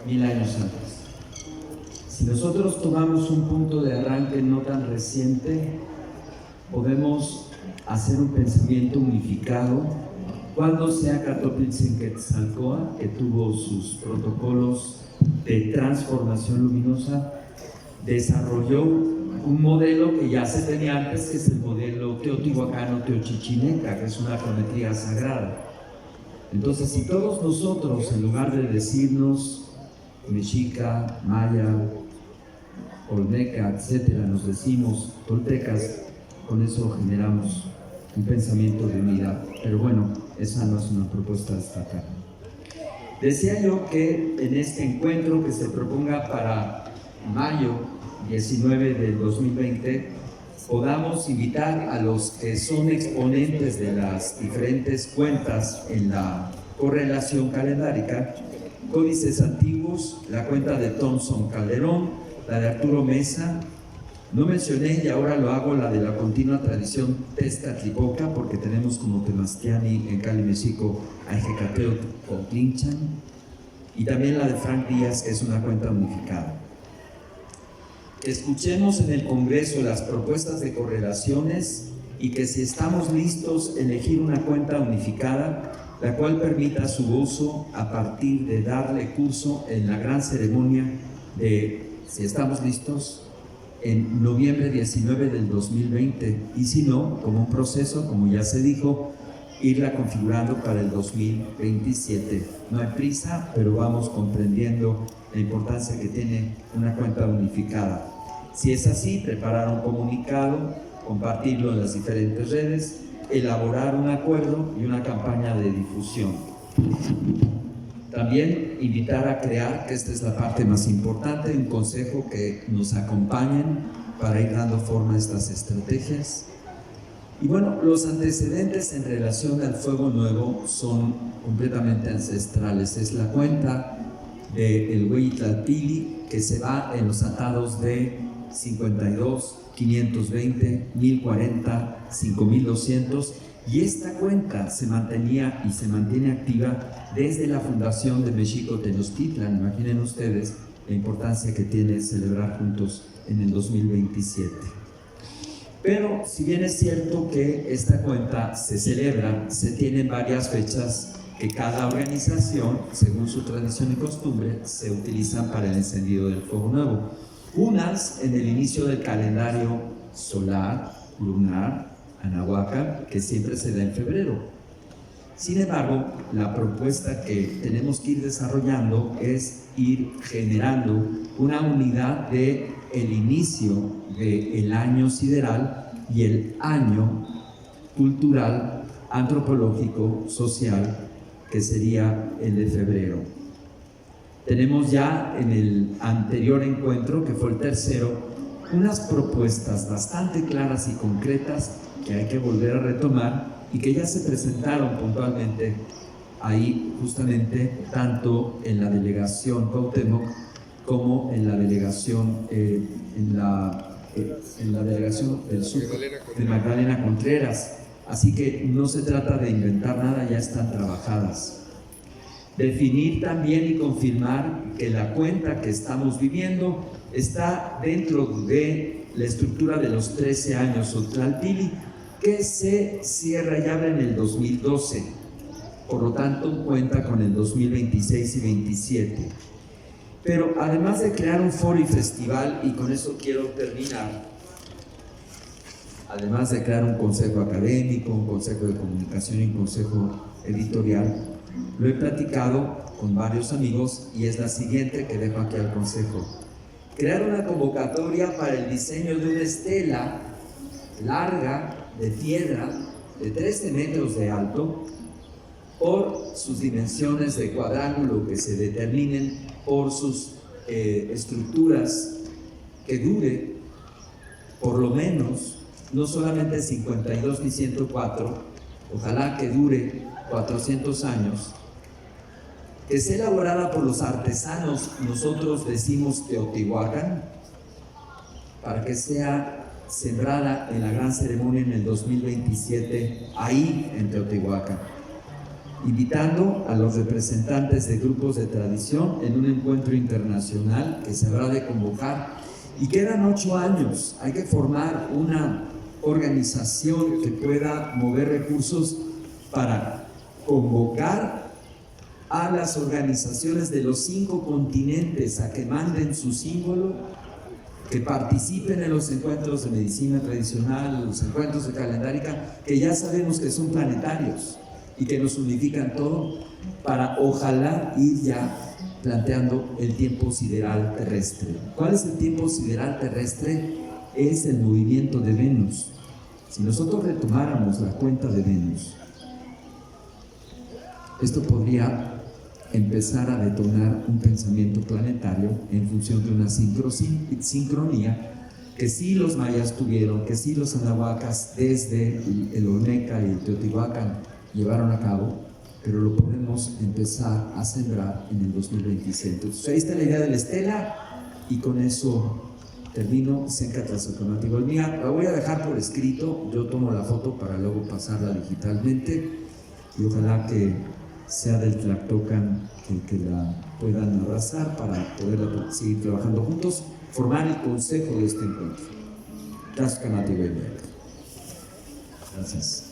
1000 años antes. Si nosotros tomamos un punto de arranque no tan reciente, podemos hacer un pensamiento unificado cuando Seacatl-Quetzalcóatl, que tuvo sus protocolos de transformación luminosa, desarrolló un modelo que ya se tenía antes, que es el modelo teotihuacano-teochichimeca, que es una geometría sagrada. Entonces, si todos nosotros, en lugar de decirnos mexica, maya, olmeca, etcétera, nos decimos toltecas, con eso generamos un pensamiento de unidad. Pero bueno, esa no es una propuesta a destacar. Decía yo que en este encuentro que se proponga para mayo 19 del 2020, podamos invitar a los que son exponentes de las diferentes cuentas en la correlación calendárica, códices antiguos, la cuenta de Thomson Calderón, la de Arturo Mesa. No mencioné, y ahora lo hago, la de la continua tradición Tezcatlipoca, porque tenemos como Temastiani en Cali, México, a Ejecatl Contlinchan, y también la de Frank Díaz, que es una cuenta unificada. Escuchemos en el Congreso las propuestas de correlaciones y que, si estamos listos, elegir una cuenta unificada, la cual permita su uso a partir de darle curso en la gran ceremonia de, si estamos listos, en noviembre 19 del 2020, y si no, como un proceso, como ya se dijo, irla configurando para el 2027. No hay prisa, pero vamos comprendiendo la importancia que tiene una cuenta unificada. Si es así, preparar un comunicado, compartirlo en las diferentes redes, elaborar un acuerdo y una campaña de difusión. También invitar a crear, que esta es la parte más importante, un consejo que nos acompañen para ir dando forma a estas estrategias. Y bueno, los antecedentes en relación al Fuego Nuevo son completamente ancestrales. Es la cuenta del Hueyitlalpili, que se va en los atados de 52, 520, 1040, 5200, y esta cuenta se mantenía y se mantiene activa desde la fundación de México Tenochtitlan. Imaginen ustedes la importancia que tiene celebrar juntos en el 2027. Pero si bien es cierto que esta cuenta se celebra, se tienen varias fechas que cada organización, según su tradición y costumbre, se utilizan para el encendido del Fuego Nuevo. Unas en el inicio del calendario solar, lunar, Anahuaca, que siempre se da en febrero. Sin embargo, la propuesta que tenemos que ir desarrollando es ir generando una unidad de el inicio del año sideral y el año cultural, antropológico, social, que sería el de febrero. Tenemos ya en el anterior encuentro, que fue el tercero, unas propuestas bastante claras y concretas que hay que volver a retomar y que ya se presentaron puntualmente ahí, justamente, tanto en la delegación Cuauhtémoc como en la delegación en la delegación del sur de Magdalena Contreras. Así que no se trata de inventar nada, ya están trabajadas. Definir también y confirmar que la cuenta que estamos viviendo está dentro de la estructura de los 13 años Otzlalpili, que se cierra y abre en el 2012. Por lo tanto, cuenta con el 2026 y 27. Pero además de crear un foro y festival, y con eso quiero terminar, además de crear un consejo académico, un consejo de comunicación y un consejo editorial, lo he platicado con varios amigos y es la siguiente que dejo aquí al consejo. Crear una convocatoria para el diseño de una estela larga de piedra de 13 metros de alto por sus dimensiones de cuadrángulo que se determinen, por sus estructuras, que dure por lo menos no solamente 52 ni 104, ojalá que dure 400 años, que sea elaborada por los artesanos, nosotros decimos Teotihuacán, para que sea sembrada en la gran ceremonia en el 2027, ahí en Teotihuacán. invitando a los representantes de grupos de tradición en un encuentro internacional que se habrá de convocar. Y quedan 8 años, hay que formar una organización que pueda mover recursos para convocar a las organizaciones de los 5 continentes a que manden su símbolo, que participen en los encuentros de medicina tradicional, los encuentros de calendárica, que ya sabemos que son planetarios y que nos unifican todo, para ojalá ir ya planteando el tiempo sideral terrestre. ¿Cuál es el tiempo sideral terrestre? Es el movimiento de Venus. Si nosotros retomáramos la cuenta de Venus, esto podría empezar a detonar un pensamiento planetario en función de una sincronía que sí los mayas tuvieron, que sí los anahuacas desde el Olmeca y el Teotihuacán llevaron a cabo, pero lo podemos empezar a sembrar en el 2027. Entonces, ahí está la idea de la estela, y con eso termino. Mira, la voy a dejar por escrito, yo tomo la foto para luego pasarla digitalmente, y ojalá que sea del Tlactocan que la puedan abrazar para poder seguir trabajando juntos, formar el consejo de este encuentro. Gracias.